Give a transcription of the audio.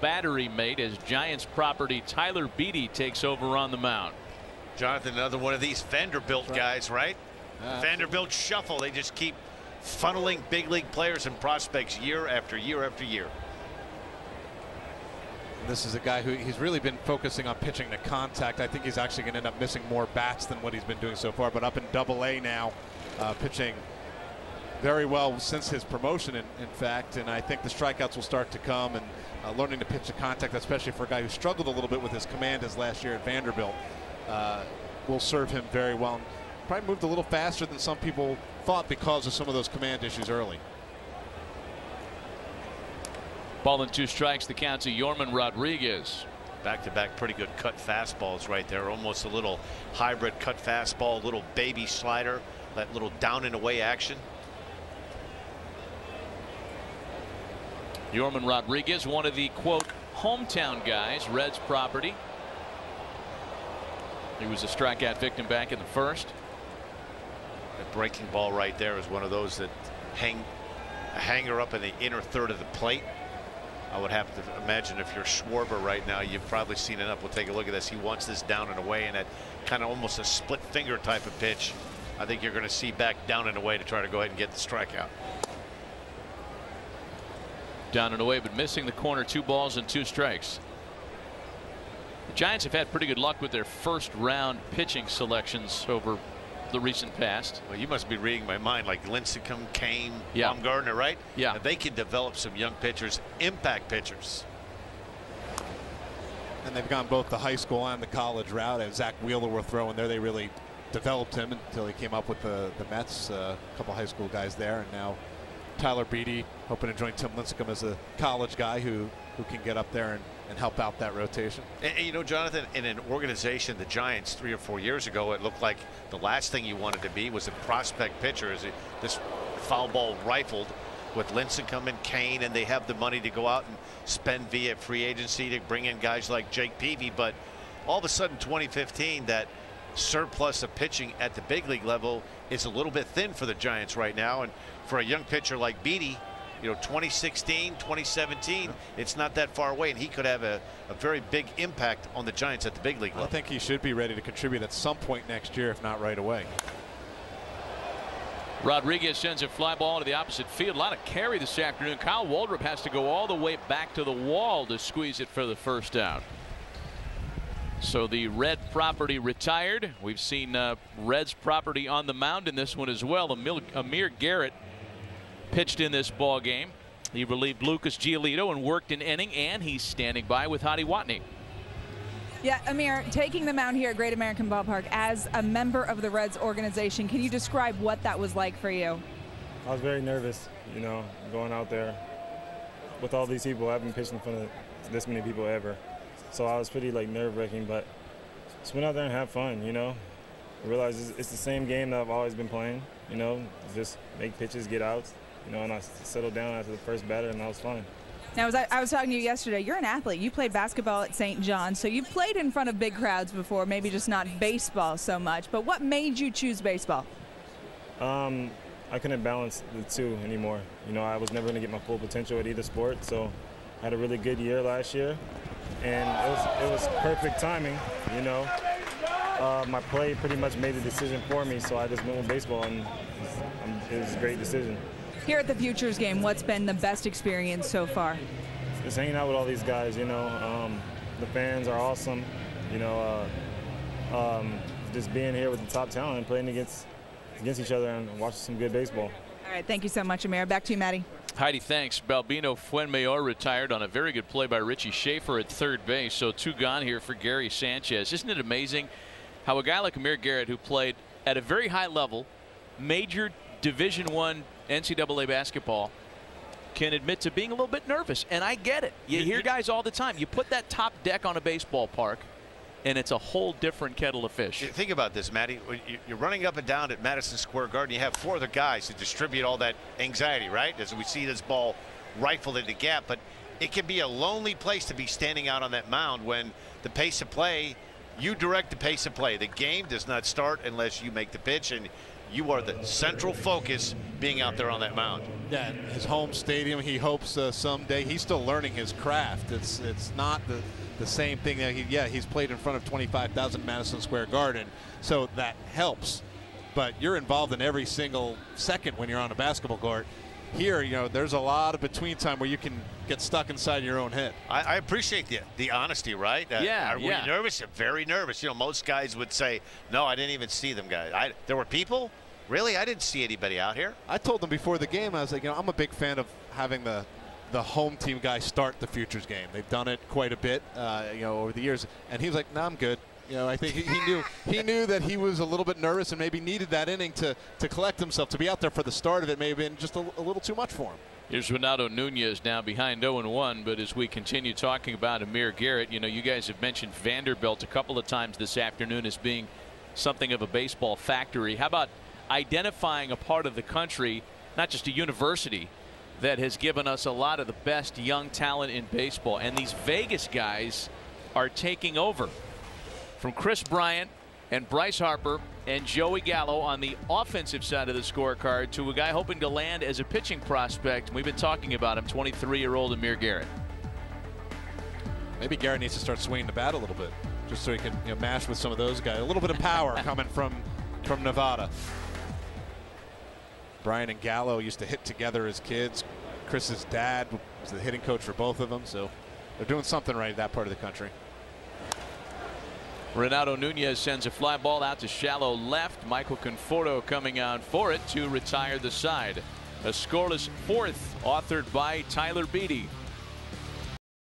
battery mate as Giants property Tyler Beede takes over on the mound. Jonathan, another one of these Vanderbilt guys, right? Vanderbilt shuffle. They just keep funneling big league players and prospects year after year after year. This is a guy who he's really been focusing on pitching to contact. I think he's actually going to end up missing more bats than what he's been doing so far. But up in Double-A now, pitching very well since his promotion, in fact. And I think the strikeouts will start to come, and learning to pitch to contact, especially for a guy who struggled a little bit with his command his last year at Vanderbilt, will serve him very well. And probably moved a little faster than some people thought because of some of those command issues early. Ball and 2 strikes. The count to Yorman Rodriguez. Back-to-back pretty good cut fastballs right there. Almost a little hybrid cut fastball, little baby slider, that little down and away action. Yorman Rodriguez, one of the quote hometown guys, Reds property. He was a strikeout victim back in the first. That breaking ball right there is one of those that a hanger up in the inner third of the plate. I would have to imagine if you're Schwarber right now, you've probably seen enough. We'll take a look at this. He wants this down and away, and that kind of almost a split finger type of pitch. I think you're going to see back down and away to try to go ahead and get the strikeout. Down and away, but missing the corner. 2 balls and 2 strikes. The Giants have had pretty good luck with their first round pitching selections over the recent past. Well, you must be reading my mind, like Lincecum, Kane, yeah. Baumgartner, right? Yeah. Now they can develop some young pitchers, impact pitchers. And they've gone both the high school and the college route. As Zach Wheeler were throwing there, they really developed him until he came up with the Mets. A couple high school guys there, and now Tyler Beede hoping to join Tim Lincecum as a college guy who can get up there and help out that rotation. And you know, Jonathan, in an organization, the Giants 3 or 4 years ago, it looked like the last thing you wanted to be was a prospect pitcher. As this foul ball rifled with Lincecum and Kane, and they have the money to go out and spend via free agency to bring in guys like Jake Peavy. But all of a sudden, 2015, that surplus of pitching at the big league level is a little bit thin for the Giants right now. And for a young pitcher like Beede, you know, 2016, 2017, it's not that far away, and he could have a very big impact on the Giants at the big league level. I think he should be ready to contribute at some point next year, if not right away. Rodriguez sends a fly ball to the opposite field. A lot of carry this afternoon. Kyle Waldrop has to go all the way back to the wall to squeeze it for the first out. So the Red property retired. We've seen Reds property on the mound in this one as well. Amir Garrett pitched in this ball game. He relieved Lucas Giolito and worked an inning, and he's standing by with Hadi Watney. Yeah, Amir, taking the mound here at Great American Ballpark as a member of the Reds organization, can you describe what that was like for you? I was very nervous, you know, going out there with all these people. I haven't pitched in front of this many people ever. So I was pretty nerve-wracking, but just went out there and have fun, you know. I realized it's the same game that I've always been playing, you know, just make pitches, get outs, you know, and I settled down after the first batter, and that was fun. Now, I was talking to you yesterday. You're an athlete. You played basketball at St. John's, so you've played in front of big crowds before, maybe just not baseball so much. But what made you choose baseball? I couldn't balance the two anymore. You know, I was never going to get my full potential at either sport, so I had a really good year last year, and it was perfect timing, you know. My play pretty much made the decision for me, so I just went with baseball, and it was a great decision. Here at the Futures game, what's been the best experience so far? Just hanging out with all these guys, you know. The fans are awesome, you know. Just being here with the top talent and playing against each other and watching some good baseball. All right, thank you so much, Amir. Back to you, Maddie. Heidi, thanks. Balbino Fuenmayor retired on a very good play by Richie Schaefer at third base. So 2 gone here for Gary Sanchez. Isn't it amazing how a guy like Amir Garrett, who played at a very high level, major Division I NCAA basketball, can admit to being a little bit nervous? And I get it. You hear guys all the time. You put that top deck on a baseball park, and it's a whole different kettle of fish. Think about this, Matty. You're running up and down at Madison Square Garden. You have 4 other guys to distribute all that anxiety, right? As we see this ball rifled in the gap. But it can be a lonely place to be standing out on that mound when the pace of play, you direct the pace of play. The game does not start unless you make the pitch, and you are the central focus being out there on that mound. Yeah, his home stadium. He hopes someday. He's still learning his craft. It's not the same thing that he's played in front of 25,000 Madison Square Garden, so that helps. But you're involved in every single second when you're on a basketball court. Here, there's a lot of between time where you can get stuck inside your own head. I appreciate the honesty, right? Yeah. Are we nervous? Very nervous. Most guys would say, no, I didn't even see them guys. There were people? Really? I didn't see anybody out here. I told them before the game, I was like, I'm a big fan of having the home team guy start the Futures game. They've done it quite a bit, over the years. And he was like, no, I'm good. I think he knew that he was a little bit nervous and maybe needed that inning to collect himself. To be out there for the start of it may have been just a little too much for him. Here's Renato Nunez now behind 0-1, but as we continue talking about Amir Garrett, you guys have mentioned Vanderbilt a couple of times this afternoon as being something of a baseball factory. How about identifying a part of the country, not just a university, that has given us a lot of the best young talent in baseball, and these Vegas guys are taking over. From Chris Bryant and Bryce Harper and Joey Gallo on the offensive side of the scorecard to a guy hoping to land as a pitching prospect. We've been talking about him, 23-year-old Amir Garrett. Maybe Garrett needs to start swinging the bat a little bit, just so he can mash with some of those guys. A little bit of power coming from Nevada. Bryant and Gallo used to hit together as kids. Chris's dad was the hitting coach for both of them, so they're doing something right in that part of the country. Renato Nunez sends a fly ball out to shallow left. Michael Conforto coming on for it to retire the side. A scoreless fourth authored by Tyler Beede.